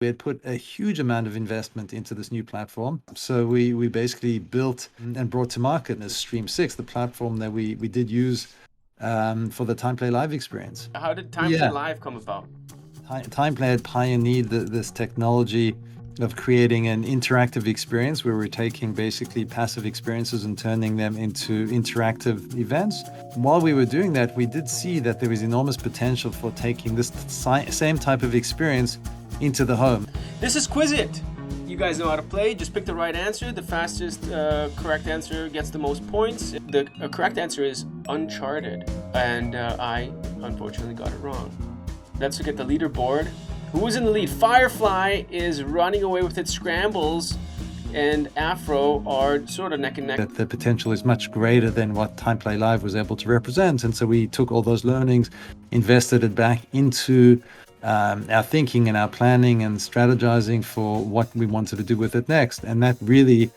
We had put a huge amount of investment into this new platform. So we basically built and brought to market as StreamSIX, the platform that we did use for the TimePlay Live experience. How did TimePlay Live come about? TimePlay had pioneered this technology of creating an interactive experience where we're taking basically passive experiences and turning them into interactive events. While we were doing that, we did see that there was enormous potential for taking this same type of experience into the home. This is Quiz It. You guys know how to play. Just pick the right answer. The fastest correct answer gets the most points. The correct answer is Uncharted, and I unfortunately got it wrong. Let's look at the leaderboard. Who is in the lead? Firefly is running away with its scrambles, and Afro are sort of neck and neck. That the potential is much greater than what TimePlay Live was able to represent, and so we took all those learnings, invested it back into our thinking and our planning and strategizing for what we wanted to do with it next. And that really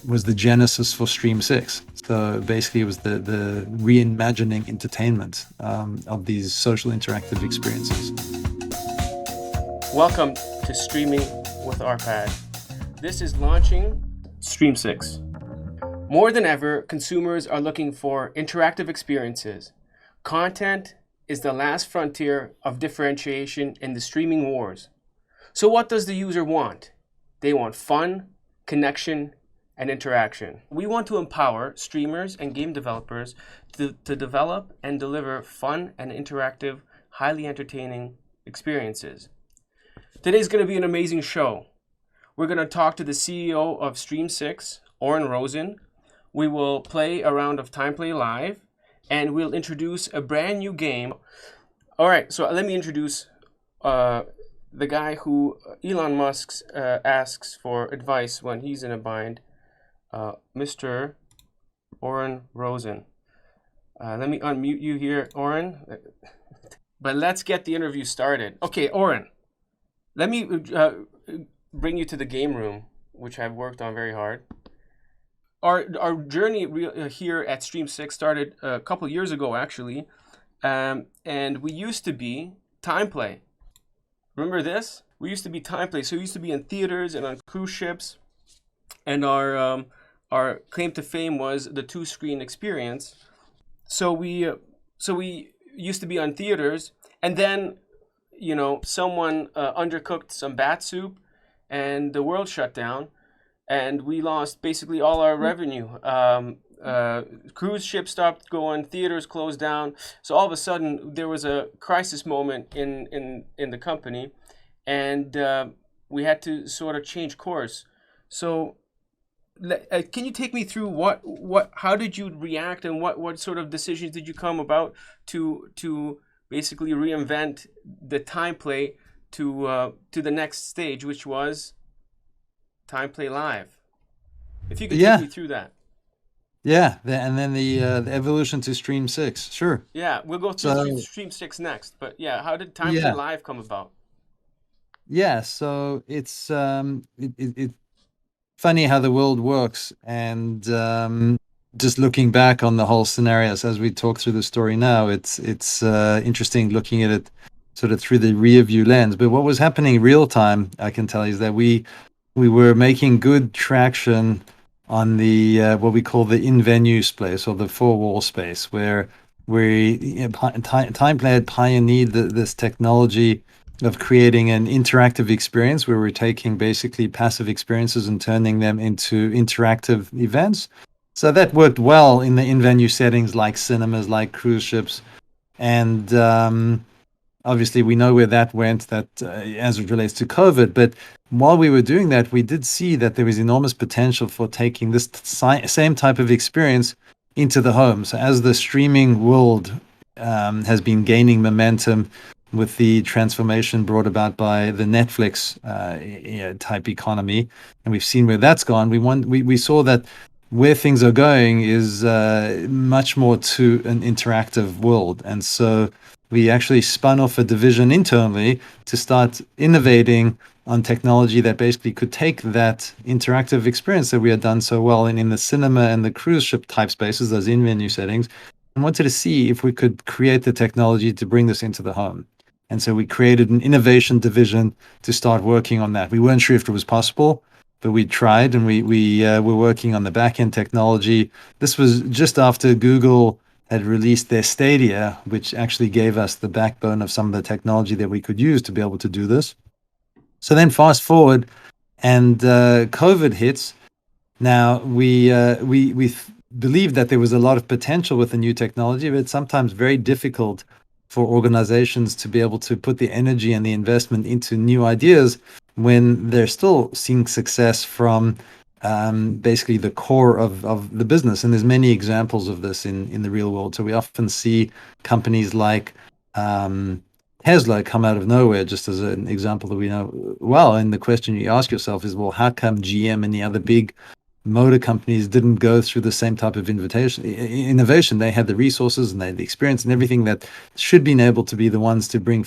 was the genesis for StreamSIX. So basically it was the reimagining entertainment of these social interactive experiences. Welcome to Streaming with RPAD. This is launching StreamSIX. More than ever, consumers are looking for interactive experiences. Content is the last frontier of differentiation in the streaming wars. So what does the user want? They want fun, connection, and interaction. We want to empower streamers and game developers to develop and deliver fun and interactive, highly entertaining experiences. Today's going to be an amazing show. We're going to talk to the CEO of StreamSIX, Oren Rosen. We will play a round of TimePlay Live, and we'll introduce a brand new game. All right, so let me introduce the guy who Elon Musk asks for advice when he's in a bind, Mr. Oren Rosen. Let me unmute you here, Oren. But let's get the interview started. Okay, Oren, let me bring you to the game room, which I've worked on very hard. Our journey here at StreamSIX started a couple years ago, actually, and we used to be TimePlay. Remember this? We used to be TimePlay, so we used to be in theaters and on cruise ships, and our claim to fame was the two-screen experience. So we used to be on theaters, and then someone undercooked some bat soup, and the world shut down. And we lost basically all our revenue. Cruise ships stopped going, theaters closed down. So all of a sudden, there was a crisis moment in the company, and we had to sort of change course. So can you take me through how did you react, and what sort of decisions did you come about to basically reinvent the TimePlay to the next stage, which was TimePlay Live? If you could take me through that. Yeah, and then the evolution to StreamSIX. Sure. Yeah, we'll go through StreamSIX next. But yeah, how did TimePlay Live come about? Yeah, so it's funny how the world works, and just looking back on the whole scenarios as we talk through the story now, it's interesting looking at it sort of through the rear view lens. But what was happening real time, I can tell you, is that we were making good traction on the what we call the in-venue space, or the four-wall space, where TimePlay had pioneered this technology of creating an interactive experience where we're taking basically passive experiences and turning them into interactive events. So that worked well in the in-venue settings like cinemas, like cruise ships, and obviously, we know where that went, as it relates to COVID. But while we were doing that, we did see that there was enormous potential for taking this same type of experience into the home. So as the streaming world has been gaining momentum with the transformation brought about by the Netflix type economy, and we've seen where that's gone, we saw that where things are going is much more to an interactive world. And so we actually spun off a division internally to start innovating on technology that basically could take that interactive experience that we had done so well in the cinema and the cruise ship type spaces, those in-venue settings, and wanted to see if we could create the technology to bring this into the home. And so we created an innovation division to start working on that. We weren't sure if it was possible, but we tried, and we were working on the back end technology. This was just after Google had released their Stadia, which actually gave us the backbone of some of the technology that we could use to be able to do this. So then fast forward, and COVID hits. Now we believed that there was a lot of potential with the new technology, but it's sometimes very difficult for organizations to be able to put the energy and the investment into new ideas when they're still seeing success from basically the core of the business. And there's many examples of this in the real world. So we often see companies like um, Tesla come out of nowhere, just as an example that we know well. And the question you ask yourself is, well, how come GM and the other big motor companies didn't go through the same type of innovation? They had the resources and they had the experience and everything that should be able to be the ones to bring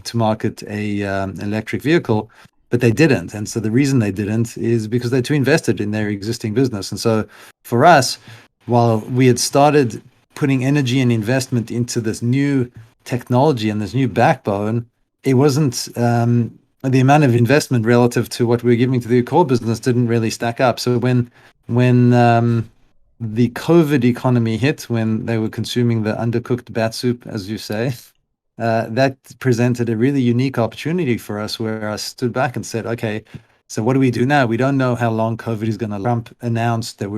to market a electric vehicle, but they didn't. And so the reason they didn't is because they're too invested in their existing business. And so for us, while we had started putting energy and investment into this new technology and this new backbone, it wasn't the amount of investment relative to what we were giving to the core business didn't really stack up. So when the COVID economy hit, when they were consuming the undercooked bat soup, as you say, that presented a really unique opportunity for us, where I stood back and said, okay, so what do we do now? We don't know how long COVID is going to. Trump announced that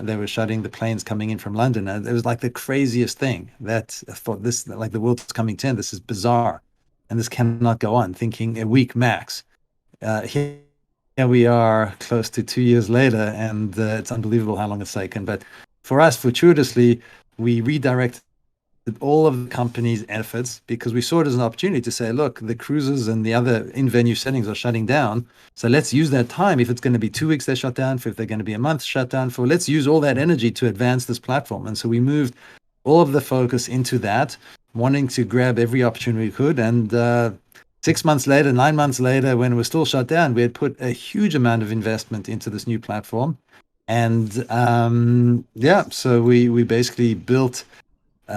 they were shutting the planes coming in from London. And it was like the craziest thing. That I thought, this, like, the world's coming to end. This is bizarre, and this cannot go on. Thinking a week max. Here we are, close to 2 years later, and it's unbelievable how long it's taken. But for us, fortuitously, we redirected all of the company's efforts because we saw it as an opportunity to say, look, the cruises and the other in-venue settings are shutting down. So let's use that time. If it's going to be 2 weeks, they shut down. If they're going to be a month shut down for, let's use all that energy to advance this platform. And so we moved all of the focus into that, wanting to grab every opportunity we could. And 6 months later, 9 months later, when it was still shut down, we had put a huge amount of investment into this new platform. And yeah, so we basically built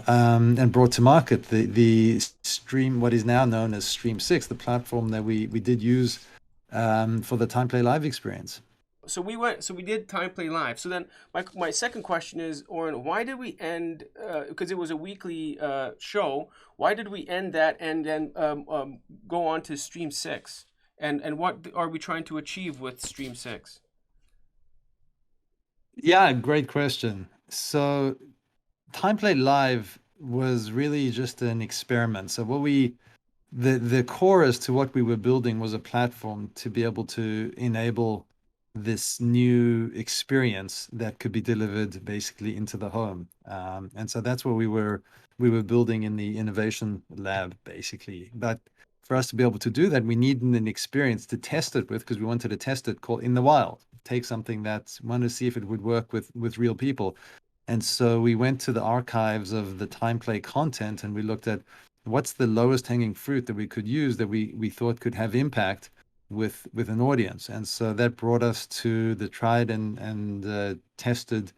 and brought to market the stream, what is now known as StreamSIX, the platform that we did use for the Time Play Live experience. So we did Time Play Live. So then my second question is, Oren, why did we end, because it was a weekly show, why did we end that and then go on to StreamSIX? And what are we trying to achieve with StreamSIX? Yeah, great question. So Time Play Live was really just an experiment. So what we the core as to what we were building was a platform to be able to enable this new experience that could be delivered basically into the home. And so that's what we were building in the innovation lab, basically. But for us to be able to do that, we needed an experience to test it with, because we wanted to test it called in the wild. Take something that wanted to see if it would work with real people. And so we went to the archives of the time play content, and we looked at what's the lowest hanging fruit that we could use that we thought could have impact with an audience. And so that brought us to the tried and tested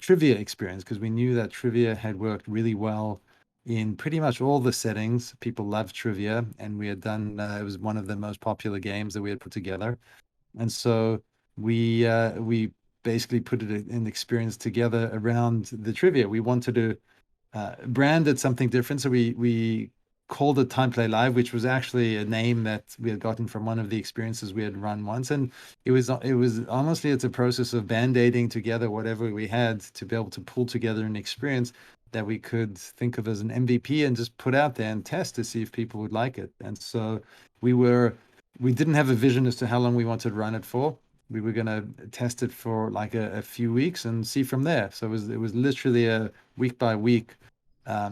trivia experience, because we knew that trivia had worked really well in pretty much all the settings. People love trivia, and we had done it was one of the most popular games that we had put together. And so we basically put it an experience together around the trivia. We wanted to branded something different. So we called it Time Play Live, which was actually a name that we had gotten from one of the experiences we had run once. And it was honestly, it's a process of band-aiding together whatever we had to be able to pull together an experience that we could think of as an MVP and just put out there and test to see if people would like it. And so we were we didn't have a vision as to how long we wanted to run it for. We were going to test it for like a few weeks and see from there. So it was literally a week by week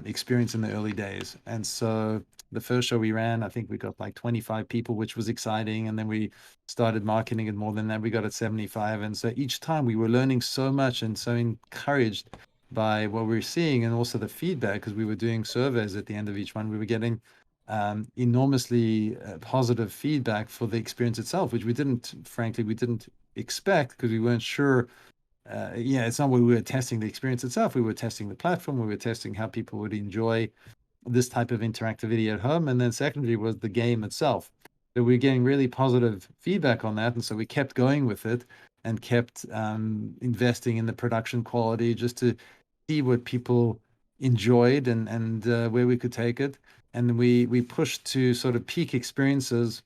experience in the early days. And so the first show we ran, I think we got like 25 people, which was exciting. And then we started marketing it more than that. We got at 75. And so each time we were learning so much and so encouraged by what we were seeing, and also the feedback, because we were doing surveys at the end of each one. We were getting enormously positive feedback for the experience itself, which frankly, we didn't expect, because we weren't sure. Yeah, it's not what we were testing the experience itself. We were testing the platform. We were testing how people would enjoy this type of interactivity at home. And then secondary was the game itself. So we're getting really positive feedback on that. And so we kept going with it and kept investing in the production quality just to see what people enjoyed and where we could take it. And we pushed to sort of peak experiences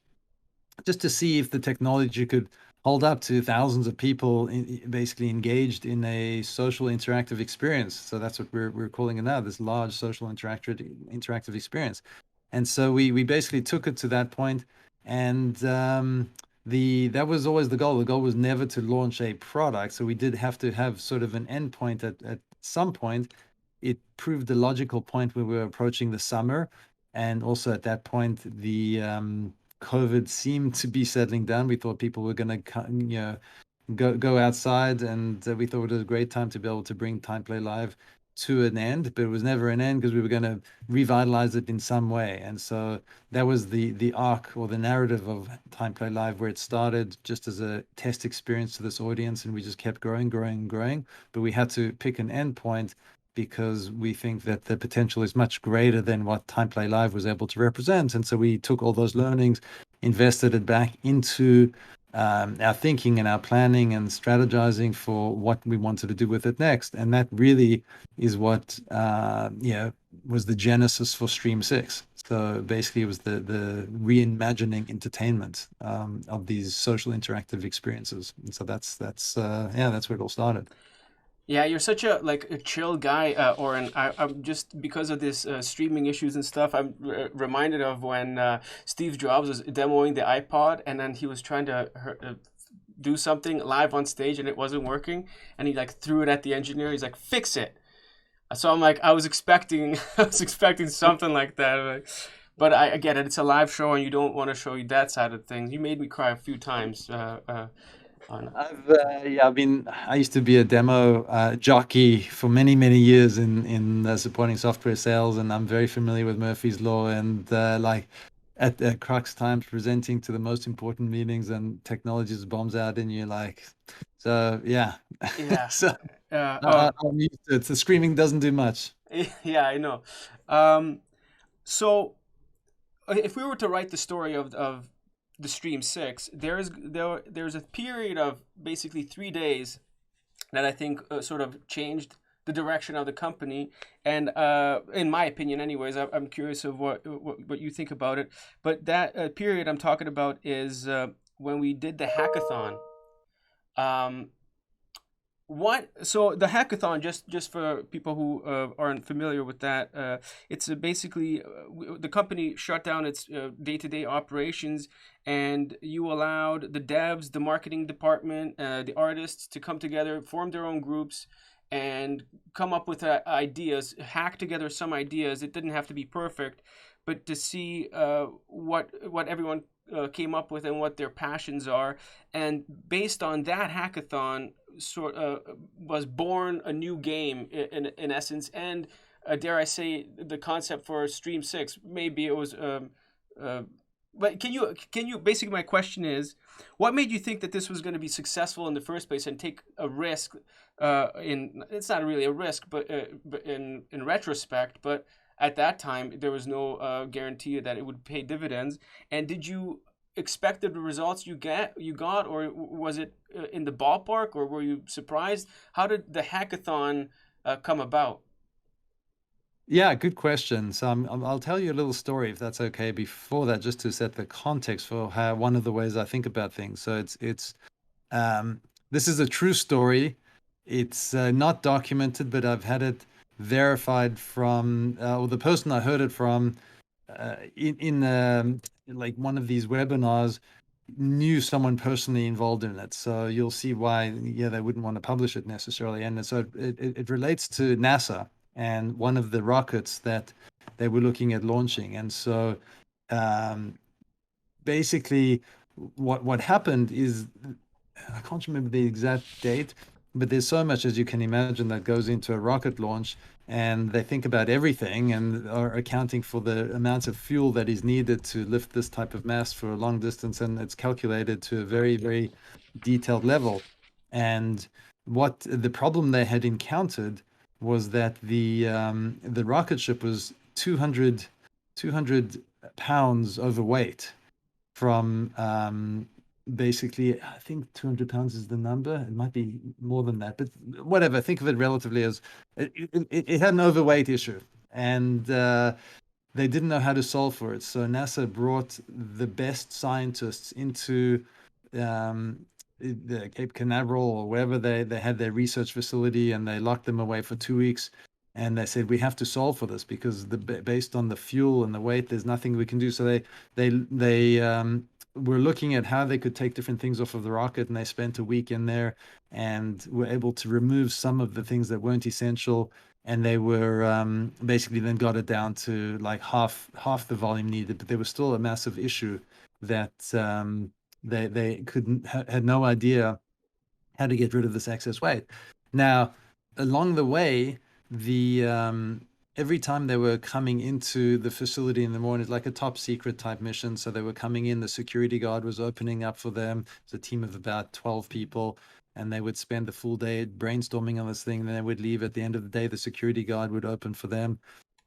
just to see if the technology could hold up to thousands of people basically engaged in a social interactive experience. So that's what we're calling it now, this large social interactive experience. And so we basically took it to that point, and the that was always the goal. The goal was never to launch a product, so we did have to have sort of an endpoint at some point. It proved the logical point when we were approaching the summer, and also at that point the COVID seemed to be settling down. We thought people were going to, go outside, and we thought it was a great time to be able to bring Time Play Live to an end, but it was never an end because we were going to revitalize it in some way. And so that was the arc or the narrative of Time Play Live, where it started just as a test experience to this audience, and we just kept growing, growing, growing. But we had to pick an end point because we think that the potential is much greater than what Time Play Live was able to represent. And so we took all those learnings, invested it back into our thinking and our planning and strategizing for what we wanted to do with it next. And that really is what was the genesis for StreamSIX. So basically, it was the reimagining entertainment of these social interactive experiences. And so that's where it all started. Yeah, you're such a chill guy, Oren. I'm just because of this streaming issues and stuff. I'm reminded of when Steve Jobs was demoing the iPod, and then he was trying to do something live on stage, and it wasn't working, and he like threw it at the engineer. He's like, "Fix it." So I'm like, I was expecting, I was expecting something like that. But I get it. It's a live show, and you don't want to show you that side of things. You made me cry a few times. On I used to be a demo jockey for many, many years in supporting software sales, and I'm very familiar with Murphy's Law. And like at crux times, presenting to the most important meetings, and technology just bombs out, and you're like, so yeah. Yeah. So Oh, I'm used to it. So screaming doesn't do much. yeah, I know. Um, so if we were to write the story of the StreamSIX, there's a period of basically 3 days that I think sort of changed the direction of the company. And in my opinion, anyways, I'm curious of what you think about it. But that period I'm talking about is when we did the hackathon. Um, what so the hackathon, just for people who aren't familiar with that, it's basically the company shut down its day-to-day operations, and you allowed the devs, the marketing department, the artists to come together, form their own groups, and come up with ideas, hack together some ideas. It didn't have to be perfect, but to see what everyone came up with and what their passions are. And based on that hackathon, sort was born a new game in essence, and dare I say, the concept for StreamSIX. Maybe it was. But can you basically, my question is, what made you think that this was going to be successful in the first place and take a risk? In It's not really a risk, but in retrospect, but at that time there was no guarantee that it would pay dividends. And did you expect the results you got, or was it in the ballpark, or were you surprised? How did the hackathon come about? Yeah, good question. So I'll tell you a little story if that's okay before that, just to set the context for how one of the ways I think about things. So it's um, this is a true story. It's not documented, but I've had it verified from, or the person I heard it from, in like one of these webinars, knew someone personally involved in it. So you'll see why, yeah, they wouldn't want to publish it necessarily. And so it relates to NASA and one of the rockets that they were looking at launching. And so um, basically, what happened is, I can't remember the exact date, but there's so much, as you can imagine, that goes into a rocket launch, and they think about everything and are accounting for the amounts of fuel that is needed to lift this type of mass for a long distance, and it's calculated to a very, very detailed level. And what the problem they had encountered was that the rocket ship was 200, 200 pounds overweight from basically, I think 200 pounds is the number. It might be more than that, but whatever. Think of it relatively as it had an overweight issue. And they didn't know how to solve for it. So NASA brought the best scientists into the Cape Canaveral or wherever they had their research facility, and they locked them away for 2 weeks. And they said, we have to solve for this because based on the fuel and the weight, there's nothing we can do. So they were looking at how they could take different things off of the rocket, and they spent a week in there and were able to remove some of the things that weren't essential, and they were basically then got it down to like half the volume needed, but there was still a massive issue that they couldn't had no idea how to get rid of this excess weight. Now, along the way, the every time they were coming into the facility in the morning, it's like a top secret type mission. So they were coming in, the security guard was opening up for them. It's a team of about 12 people, and they would spend the full day brainstorming on this thing. Then they would leave. At the end of the day, the security guard would open for them.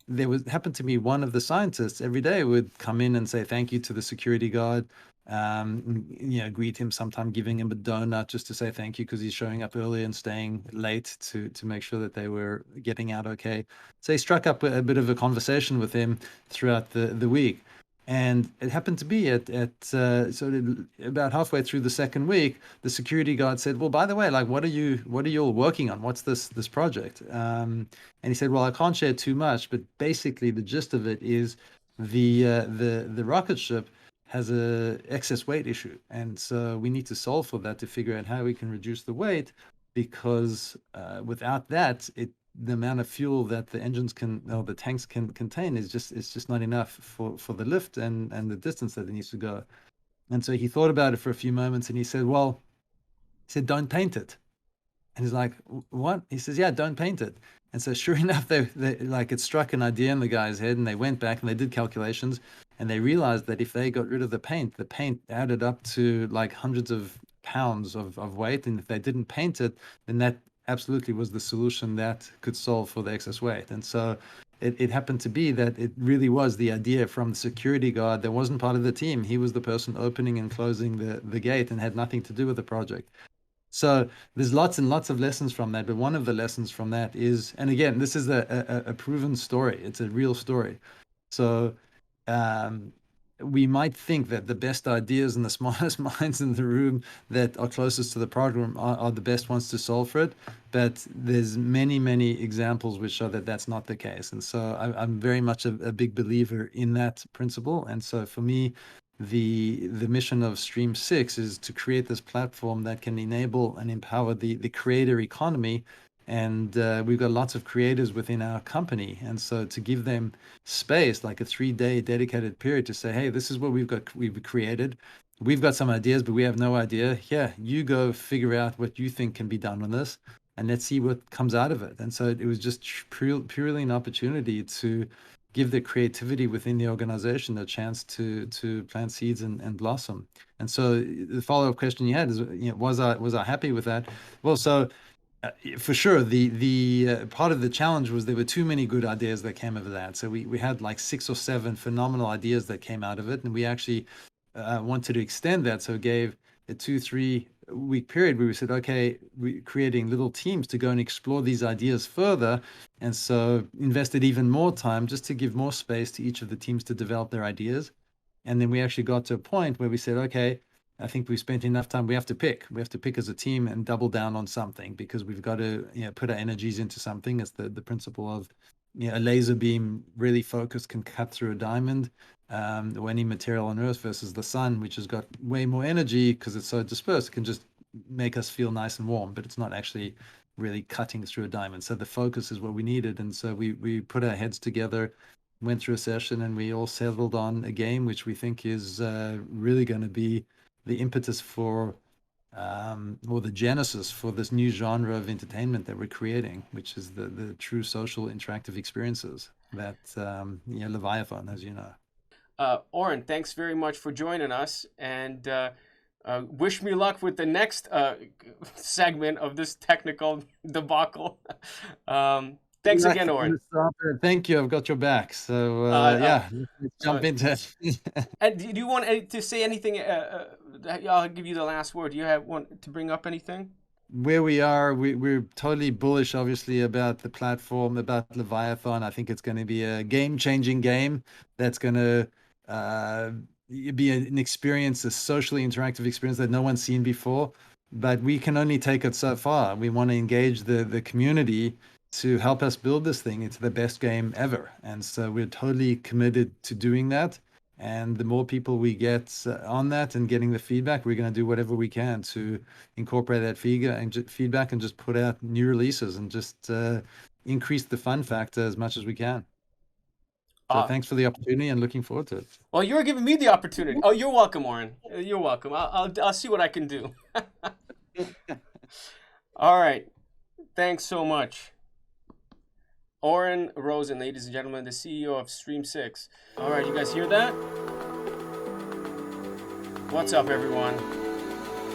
There was happened to be one of the scientists every day would come in and say thank you to the security guard, greet him, sometime giving him a donut just to say thank you because he's showing up early and staying late to make sure that they were getting out okay. So he struck up a bit of a conversation with him throughout the week. And it happened to be about halfway through the second week, the security guard said, "Well, by the way, like, what are you all working on? What's this project?" And he said, "Well, I can't share too much, but basically the gist of it is the rocket ship has a excess weight issue, and so we need to solve for that to figure out how we can reduce the weight, because without that, the amount of fuel that the engines can or the tanks can contain is just not enough for the lift and the distance that it needs to go." And so he thought about it for a few moments, and he said, "Well," he said, "don't paint it." And he's like, "What?" He says, "Yeah, don't paint it." And so sure enough, they like it struck an idea in the guy's head, and they went back and they did calculations, and they realized that if they got rid of the paint added up to like hundreds of pounds of weight. And if they didn't paint it, then that absolutely was the solution that could solve for the excess weight. And so it happened to be that it really was the idea from the security guard that wasn't part of the team. He was the person opening and closing the gate and had nothing to do with the project. So there's lots and lots of lessons from that, but one of the lessons from that is, and again, this is a proven story. It's a real story. So um, we might think that the best ideas and the smartest minds in the room that are closest to the problem are the best ones to solve for it. But there's many examples which show that that's not the case. And so I'm very much a big believer in that principle. And so for me, the mission of StreamSIX is to create this platform that can enable and empower the creator economy. And we've got lots of creators within our company. And so to give them space, like a 3-day dedicated period to say, hey, this is what we've created. We've got some ideas, but we have no idea. Yeah, you go figure out what you think can be done on this, and let's see what comes out of it. And so it was just purely an opportunity to give the creativity within the organization a chance to plant seeds and blossom. And so the follow-up question you had is, was I happy with that? Well, so for sure, the part of the challenge was there were too many good ideas that came out of that. So we had like 6 or 7 phenomenal ideas that came out of it, and we actually wanted to extend that. So it gave a 2-3 week period where we said, okay, we're creating little teams to go and explore these ideas further. And so invested even more time just to give more space to each of the teams to develop their ideas. And then we actually got to a point where we said, okay, I think we've spent enough time. We have to pick. We have to pick as a team and double down on something, because we've got to put our energies into something. It's the principle of a laser beam really focused can cut through a diamond, or any material on Earth, versus the sun, which has got way more energy because it's so dispersed. It can just make us feel nice and warm, but it's not actually really cutting through a diamond. So the focus is what we needed. And so we put our heads together, went through a session, and we all settled on a game which we think is really going to be the impetus for or the genesis for this new genre of entertainment that we're creating, which is the true social interactive experiences that Leviathan, as you know. Oren, thanks very much for joining us, and wish me luck with the next segment of this technical debacle. Thanks Right, again, Oren. thank you. I've got your back. So Uh, uh, yeah, let's jump uh, into it. and do you want to say anything? I'll give you the last word. Do you want to bring up anything? Where we are, we're totally bullish, obviously, about the platform, about Leviathan. I think it's going to be a game-changing game that's going to uh, be an experience, a socially interactive experience that no one's seen before. But we can only take it so far. We want to engage the community to help us build this thing into the best game ever. And so we're totally committed to doing that. And the more people we get on that and getting the feedback, we're going to do whatever we can to incorporate that feedback and just put out new releases and just increase the fun factor as much as we can. So Uh, thanks for the opportunity and looking forward to it. well, you're giving me the opportunity. Oh, you're welcome, Oren. You're welcome. I'll see what I can do. All right. Thanks so much. Oren Rosen, ladies and gentlemen, the CEO of StreamSIX. All right, you guys hear that? What's up, everyone?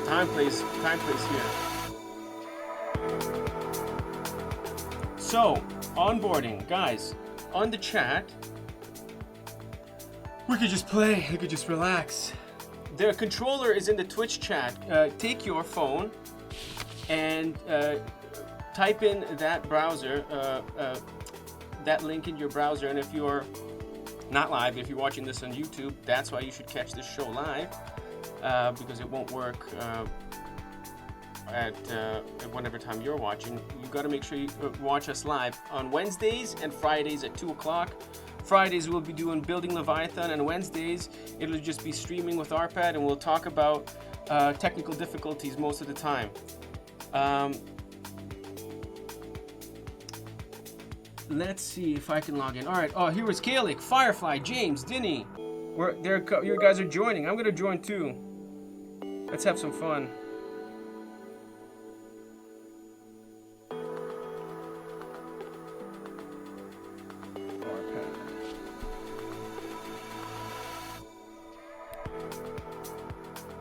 Time plays here. So, onboarding, guys, on the chat, we could just play, we could just relax. The controller is in the Twitch chat. Take your phone and type in that browser, that link in your browser, and if you're not live, if you're watching this on YouTube, that's why you should catch this show live, because it won't work at whatever time you're watching. You got to make sure you watch us live on Wednesdays and Fridays at 2 o'clock. Fridays we'll be doing Building Leviathan, and Wednesdays it'll just be streaming with Arpad, and we'll talk about technical difficulties most of the time. Let's see if I can log in. All right. Oh, here is Kalik, Firefly, James, Dinny. You guys are joining. I'm gonna join too. Let's have some fun.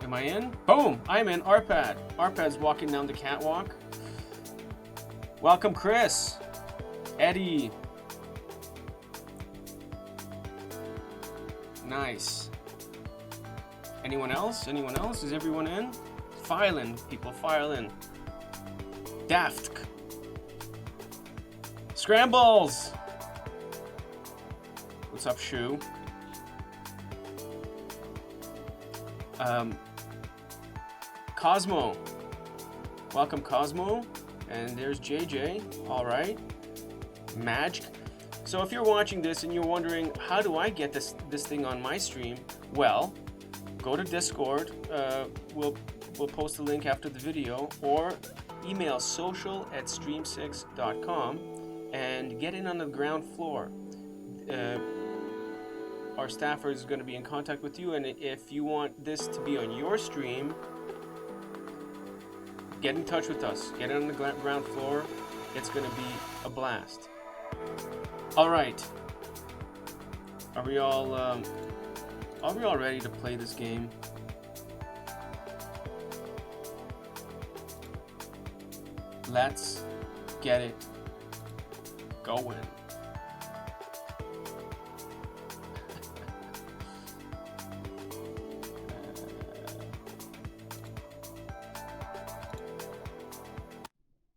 Am I in? Boom! I'm in. Arpad. Arpad's walking down the catwalk. Welcome, Chris. Eddie. Nice. Anyone else? Anyone else? Is everyone in? File in, people. File in. Daft. Scrambles. What's up, Shu? Cosmo. Welcome, Cosmo. And there's JJ. All right. Magic. So if you're watching this and you're wondering, how do I get this thing on my stream? Well, go to Discord. We'll post a link after the video, or email social@streamsix.com and get in on the ground floor. Our staffer is going to be in contact with you, and if you want this to be on your stream, get in touch with us. Get on the ground floor. It's going to be a blast. All right. Are we all ready to play this game? Let's get it going.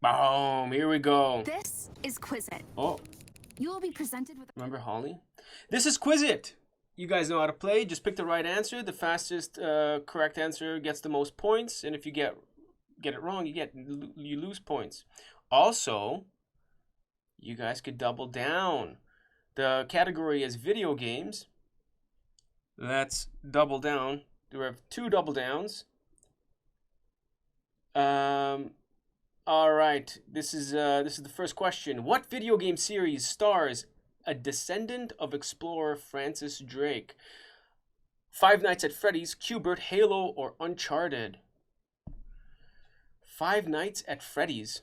Boom, here we go. This is Quizit. Oh. You will be presented with... Remember Holly? This is Quizit. You guys know how to play. Just pick the right answer. The fastest correct answer gets the most points. And if you get it wrong, you lose points. Also, you guys could double down. The category is video games. Let's double down. We have 2 double downs. All right, this is the first question. What video game series stars a descendant of explorer Francis Drake? Five Nights at Freddy's, Q*bert, Halo, or Uncharted? Five Nights at Freddy's.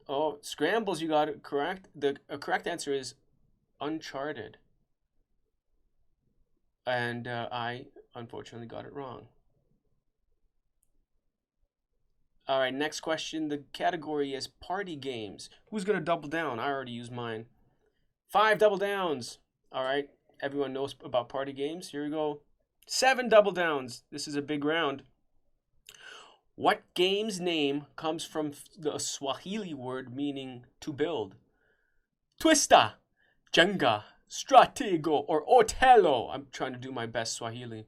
Oh, Scrambles, you got it correct. The correct answer is Uncharted. And I unfortunately got it wrong. All right, next question. The category is party games. Who's going to double down? I already used mine. 5 double downs. All right, everyone knows about party games. Here we go. 7 double downs. This is a big round. What game's name comes from the Swahili word meaning to build? Twista, Jenga, Stratego, or Otelo? I'm trying to do my best Swahili.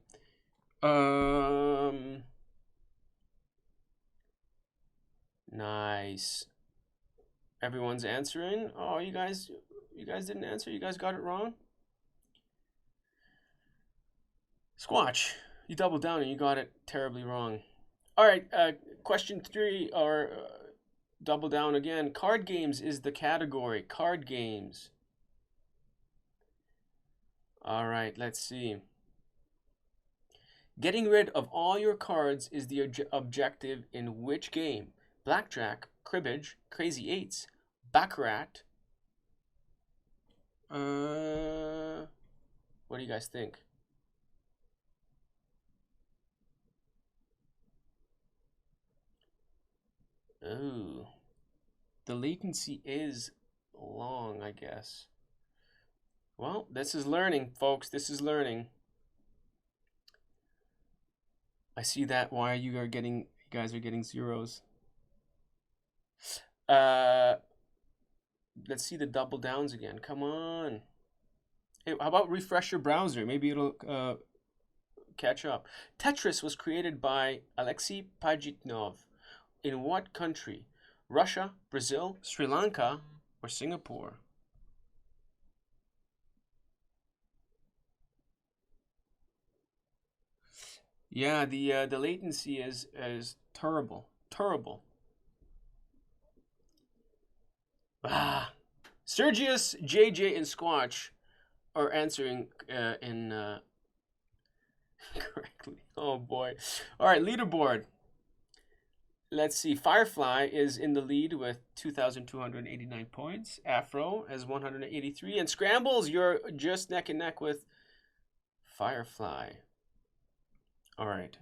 Nice. Everyone's answering. Oh, you guys didn't answer. You guys got it wrong. Squatch, you doubled down and you got it terribly wrong. All right, question 3, or double down again. Card games is the category. Card games. All right, let's see. Getting rid of all your cards is the objective in which game? Blackjack, cribbage, crazy eights, baccarat. What do you guys think? Oh, the latency is long, I guess. Well, this is learning, folks. This is learning. I see that. Why you guys are getting zeros. Let's see the double downs again. Come on. Hey, how about refresh your browser? Maybe it'll catch up. Tetris was created by Alexei Pajitnov. In what country? Russia, Brazil, Sri Lanka, or Singapore? Yeah, the latency is terrible. Terrible. Ah. Sergius, JJ, and Squatch are answering correctly. Oh boy. All right, leaderboard. Let's see. Firefly is in the lead with 2,289 points. Afro has 183. And Scrambles, you're just neck and neck with Firefly. All right.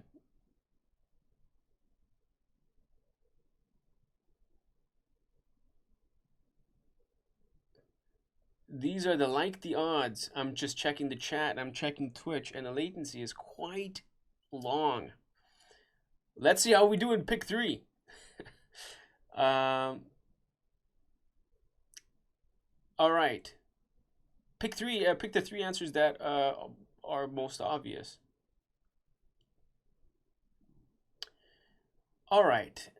These are the odds. I'm just checking the chat. I'm checking Twitch, and the latency is quite long. Let's see how we do in pick 3. All right. Pick 3. Pick the 3 answers that are most obvious. All right.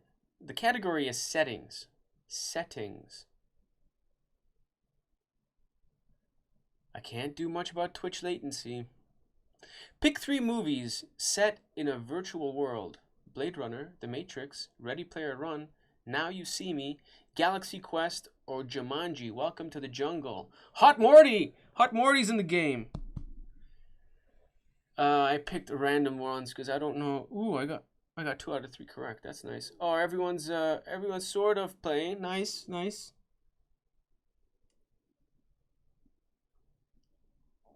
The category is settings. Settings. I can't do much about Twitch latency. Pick 3 movies set in a virtual world. Blade Runner, The Matrix, Ready Player One, Now You See Me, Galaxy Quest, or Jumanji, Welcome to the Jungle. Hot Morty! Hot Morty's in the game. I picked random ones because I don't know. Ooh, I got 2 out of 3 correct. That's nice. Oh, everyone's sort of playing. Nice, nice.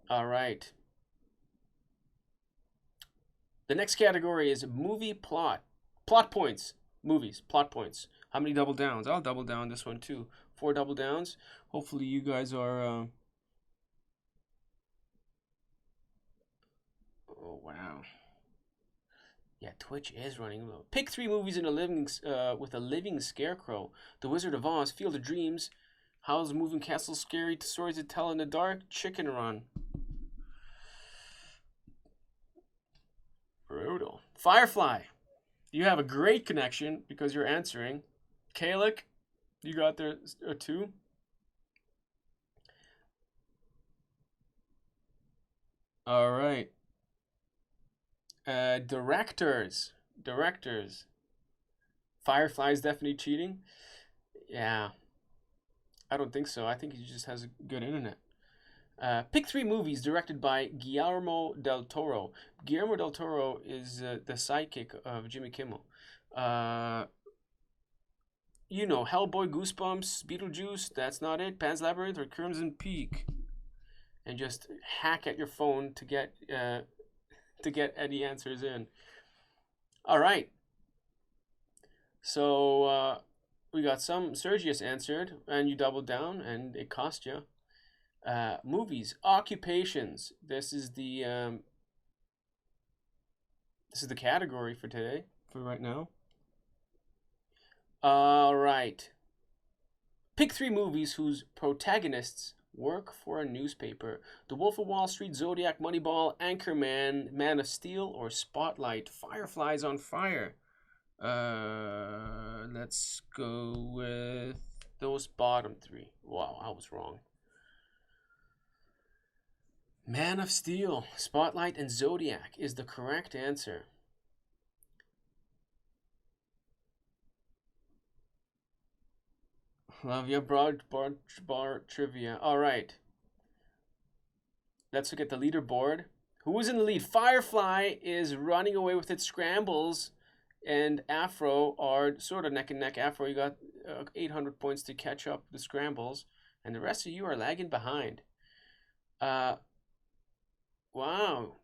All right. The next category is movie plot. Plot points. Movies. Plot points. How many double downs? I'll double down this one too. 4 double downs. Hopefully you guys are... Oh, wow. Yeah, Twitch is running low. Pick 3 movies in with a living scarecrow. The Wizard of Oz, Field of Dreams, Howl's Moving Castle, Scary Stories to Tell in the Dark, Chicken Run. Brutal. Firefly, you have a great connection because you're answering. Kalik, you got there 2. All right. Directors. Firefly's definitely cheating. Yeah. I don't think so. I think he just has a good internet. Pick 3 movies directed by Guillermo del Toro. Guillermo del Toro is the sidekick of Jimmy Kimmel. You know, Hellboy, Goosebumps, Beetlejuice, That's Not It, Pan's Labyrinth, or Crimson Peak. And just hack at your phone to get any answers in. All right. So we got some. Sergius answered, and you doubled down, and it cost you. Movies, occupations. This is the category for today, for right now. All right. Pick 3 movies whose protagonists work for a newspaper. The Wolf of Wall Street, Zodiac, Moneyball, Anchorman, Man of Steel, or Spotlight. Fireflies on Fire. Let's go with those bottom 3. Wow, I was wrong. Man of Steel, Spotlight, and Zodiac is the correct answer. Love your broad bar trivia. All right. Let's look at the leaderboard. Who is in the lead? Firefly is running away with its scrambles, and Afro are sort of neck and neck. Afro, you got 800 points to catch up the scrambles, and the rest of you are lagging behind. Wow.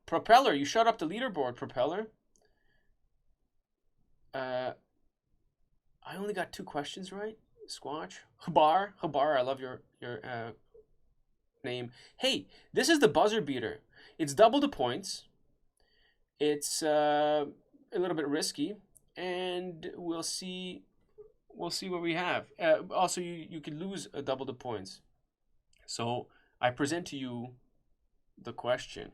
Propeller, you shut up the leaderboard, Propeller. I only got 2 questions right. Squatch. Habar, I love your name. Hey, this is the buzzer beater. It's double the points. It's a little bit risky, and we'll see what we have. Also, you could lose double the points. So I present to you the question.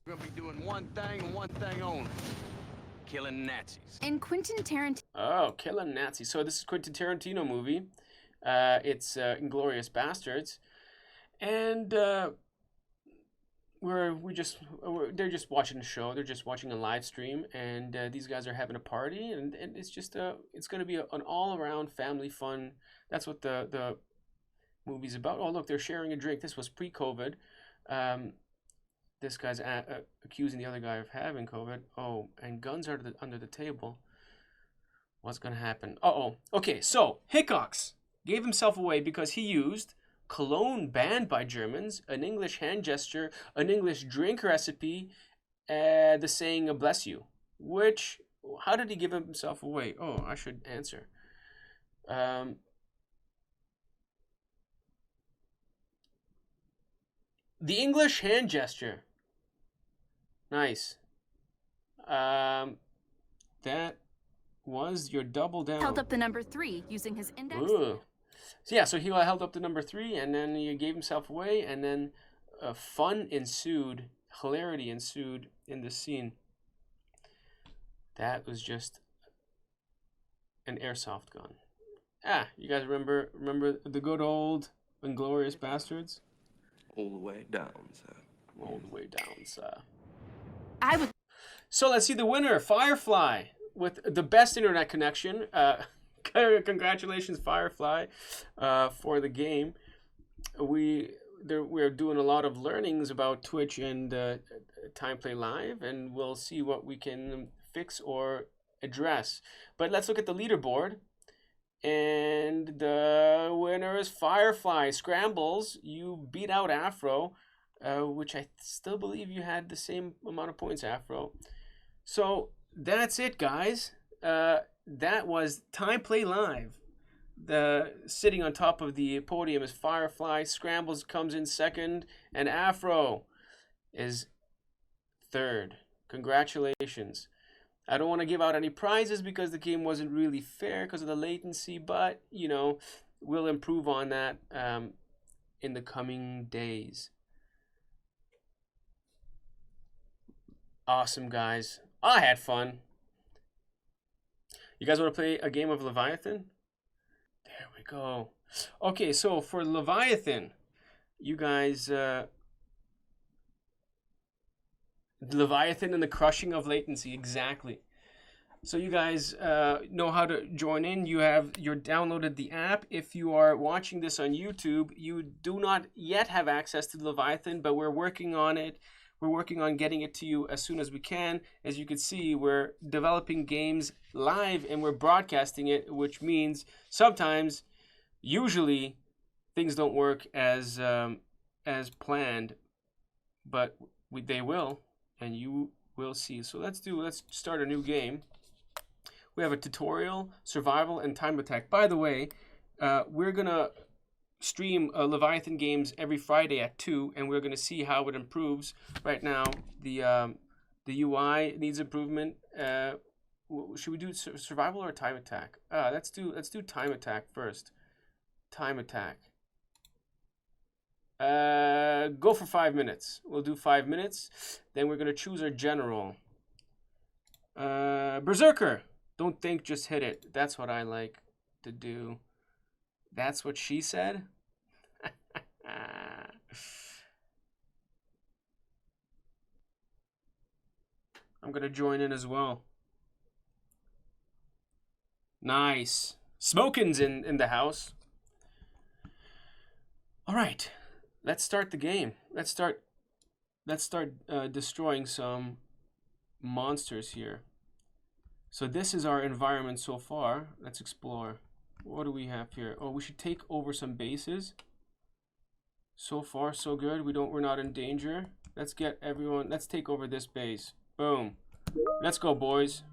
We're gonna be doing one thing and one thing only. Killing Nazis. In Quentin Tarantino. Oh, killing Nazis. So this is Quentin Tarantino movie. It's Inglourious Bastards, and they're just watching the show. They're just watching a live stream, and these guys are having a party, and it's just it's going to be an all-around family fun. That's what the movie's about. Oh, look, they're sharing a drink. This was pre-COVID. This guy's accusing the other guy of having COVID. Oh, and guns are under the table. What's going to happen? Uh-oh. Okay, so Hickox gave himself away because he used cologne banned by Germans, an English hand gesture, an English drink recipe, the saying bless you. How did he give himself away? Oh, I should answer. The English hand gesture. Nice. That was your double down. Held up the number 3 using his index. Ooh. So yeah, so he held up the number 3, and then he gave himself away, and then fun ensued, hilarity ensued in the scene. That was just an airsoft gun. You guys remember the good old Inglourious Bastards? All the way down, sir. All the way down, sir. I would. So let's see the winner, Firefly, with the best internet connection. Congratulations, Firefly, for the game. We're doing a lot of learnings about Twitch and Time Play Live, and we'll see what we can fix or address. But let's look at the leaderboard. And the winner is Firefly. Scrambles, you beat out Afro, which I still believe you had the same amount of points, Afro. So that's it, guys. That was Time Play Live. The sitting on top of the podium is Firefly. Scrambles comes in second, and Afro is third. Congratulations. I don't want to give out any prizes because the game wasn't really fair because of the latency, but, we'll improve on that in the coming days. Awesome, guys. I had fun. You guys want to play a game of Leviathan? There we go. Okay, so for Leviathan, you guys... Leviathan and the crushing of latency, exactly. So you guys know how to join in. You're downloaded the app. If you are watching this on YouTube, you do not yet have access to Leviathan, but we're working on it. We're working on getting it to you as soon as we can. As you can see, we're developing games live and we're broadcasting it, which means sometimes, usually, things don't work as planned, but they will. And you will see. So let's start a new game. We have a tutorial, survival, and time attack. By the way, we're going to stream Leviathan games every Friday at 2, and we're going to see how it improves. Right now, the UI needs improvement. Should we do survival or time attack? Let's do time attack first. Time attack. Go for 5 minutes. We'll do 5 minutes. Then we're gonna choose our general. Berserker. Don't think, just hit it. That's what I like to do. That's what she said. I'm gonna join in as well. Nice. Smoking's in the house. All right, let's start the game. Let's start destroying some monsters here. So this is our environment so far. Let's explore. What do we have here? Oh, we should take over some bases. So far, so good. We're not in danger. Let's get everyone. Let's take over this base. Boom. Let's go, boys.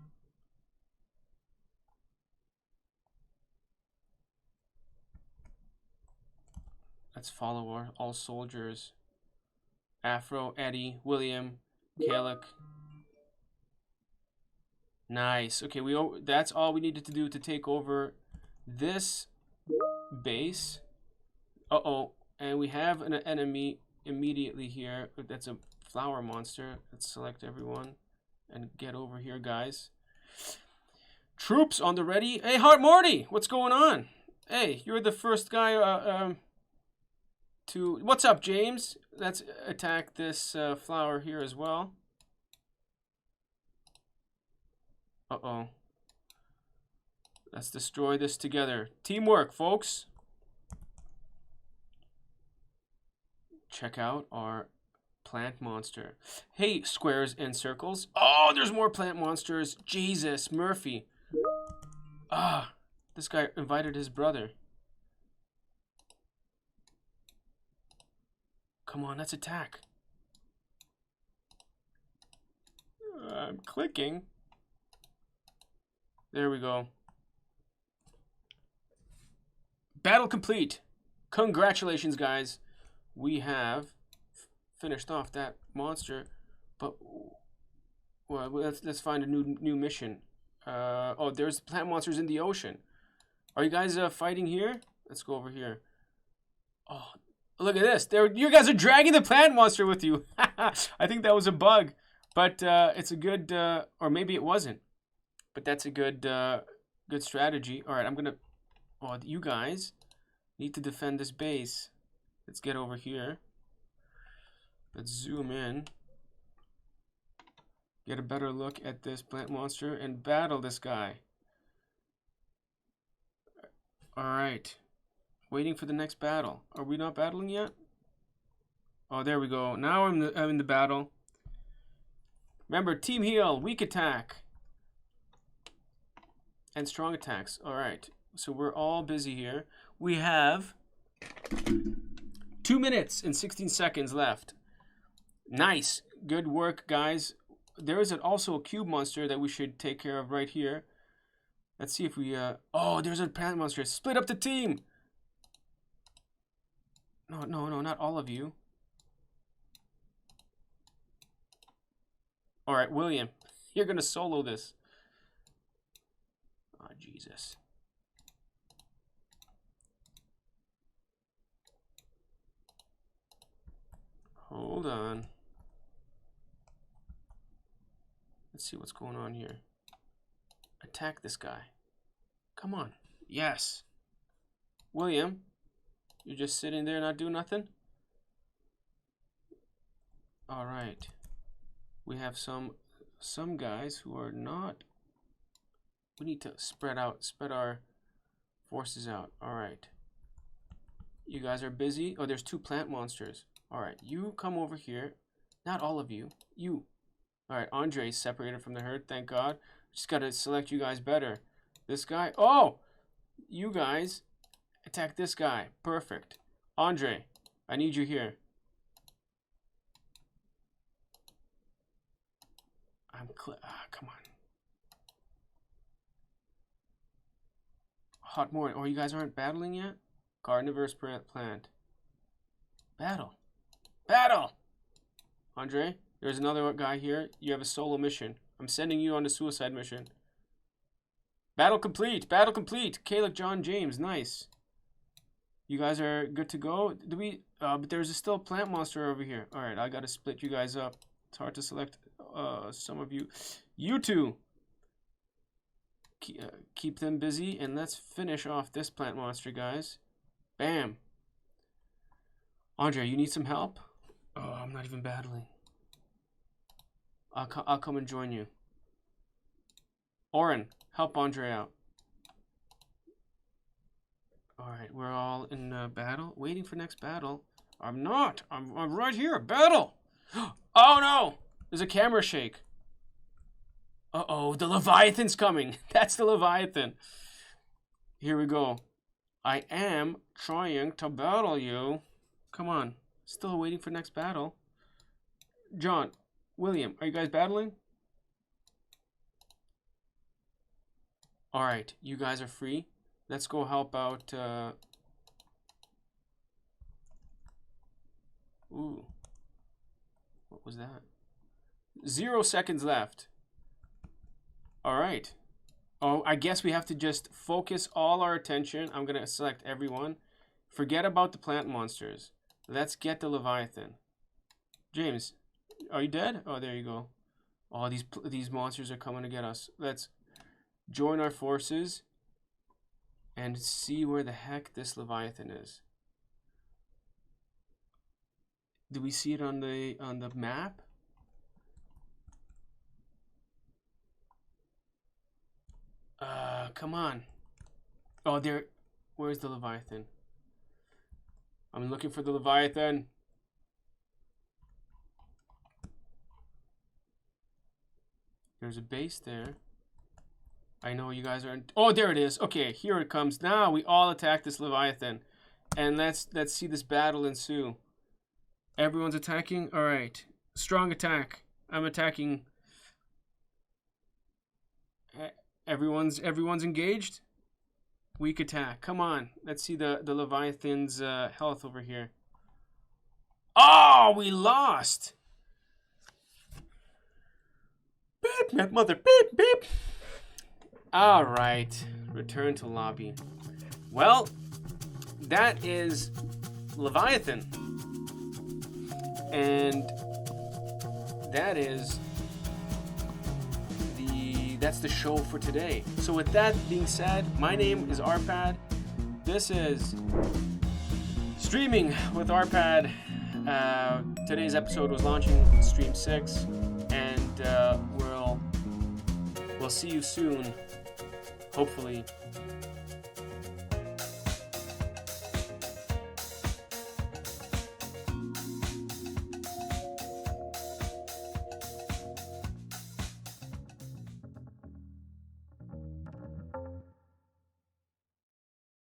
Let's follow all soldiers. Afro, Eddie, William, Kalik. Nice. Okay, that's all we needed to do to take over this base. Uh-oh. And we have an enemy immediately here. That's a flower monster. Let's select everyone and get over here, guys. Troops on the ready. Hey, Heart Morty, what's going on? Hey, you're the first guy what's up, James? Let's attack this flower here as well. Uh-oh. Let's destroy this together. Teamwork, folks. Check out our plant monster. Hey, squares and circles. Oh, there's more plant monsters. Jesus, Murphy. Ah, this guy invited his brother. Come on, let's attack. I'm clicking. There we go. Battle complete. Congratulations, guys. We have finished off that monster, but well, let's find a new mission. Oh, there's plant monsters in the ocean. Are you guys fighting here? Let's go over here. Oh, look at this. You guys are dragging the plant monster with you. I think that was a bug, but it's a good, or maybe it wasn't. But that's a good good strategy. All right, I'm gonna. Oh, you guys need to defend this base. Let's get over here. Let's zoom in. Get a better look at this plant monster and battle this guy. All right. Waiting for the next battle. Are we not battling yet? Oh, there we go. Now I'm in the battle. Remember, team heal, weak attack, and strong attacks. All right. So we're all busy here. We have 2 minutes and 16 seconds left. Nice. Good work, guys. There is also a cube monster that we should take care of right here. Let's see if we... Oh, there's a plant monster. Split up the team. No, not all of you. All right, William. You're going to solo this. Oh, Jesus. Hold on. Let's see what's going on here. Attack this guy. Come on. Yes. William, you're just sitting there not doing nothing? All right. We have some guys who are not... We need to spread our forces out. All right. You guys are busy. Oh, there's 2 plant monsters. All right, you come over here. Not all of you. You. All right, Andre's separated from the herd. Thank God. Just got to select you guys better. This guy. Oh! You guys attack this guy. Perfect. Andre, I need you here. Come on. hot morning. Oh, you guys aren't battling yet? Carnivorous plant. Battle. Battle! Andre, there's another guy here. You have a solo mission. I'm sending you on a suicide mission. Battle complete. Battle complete. Caleb, John, James. Nice. You guys are good to go. Do we? But there's still a plant monster over here. All right, I got to split you guys up. It's hard to select some of you. You two. Keep them busy, and let's finish off this plant monster, guys. Bam. Andre, you need some help? Oh, I'm not even battling. I'll come and join you. Oren, help Andre out. Alright, we're all in battle. Waiting for next battle. I'm not. I'm right here. Battle! Oh no! There's a camera shake. Uh-oh, the Leviathan's coming. That's the Leviathan. Here we go. I am trying to battle you. Come on. Still waiting for next battle. John, William, are you guys battling? Alright, you guys are free. Let's go help out. Ooh. What was that? 0 seconds left. Alright. Oh, I guess we have to just focus all our attention. I'm going to select everyone. Forget about the plant monsters. Let's get the Leviathan. James, are you dead? Oh, there you go. Oh, these monsters are coming to get us. Let's join our forces and see where the heck this Leviathan is. Do we see it on the map? Come on. Oh, there. Where's the Leviathan? I'm looking for the Leviathan. There's a base there. I know you guys aren't. Oh, there it is. Okay, here it comes. Now we all attack this Leviathan, and let's see this battle ensue. Everyone's attacking. All right, strong attack. I'm attacking. Everyone's engaged. Weak attack. Come on. Let's see the Leviathan's health over here. Oh, we lost. Beep, mother. Beep, beep. All right. Return to lobby. Well, that is Leviathan. And that is that's the show for today. So with that being said, my name is Arpad. This is Streaming with Arpad. Today's episode was launching StreamSIX, and we'll see you soon, hopefully,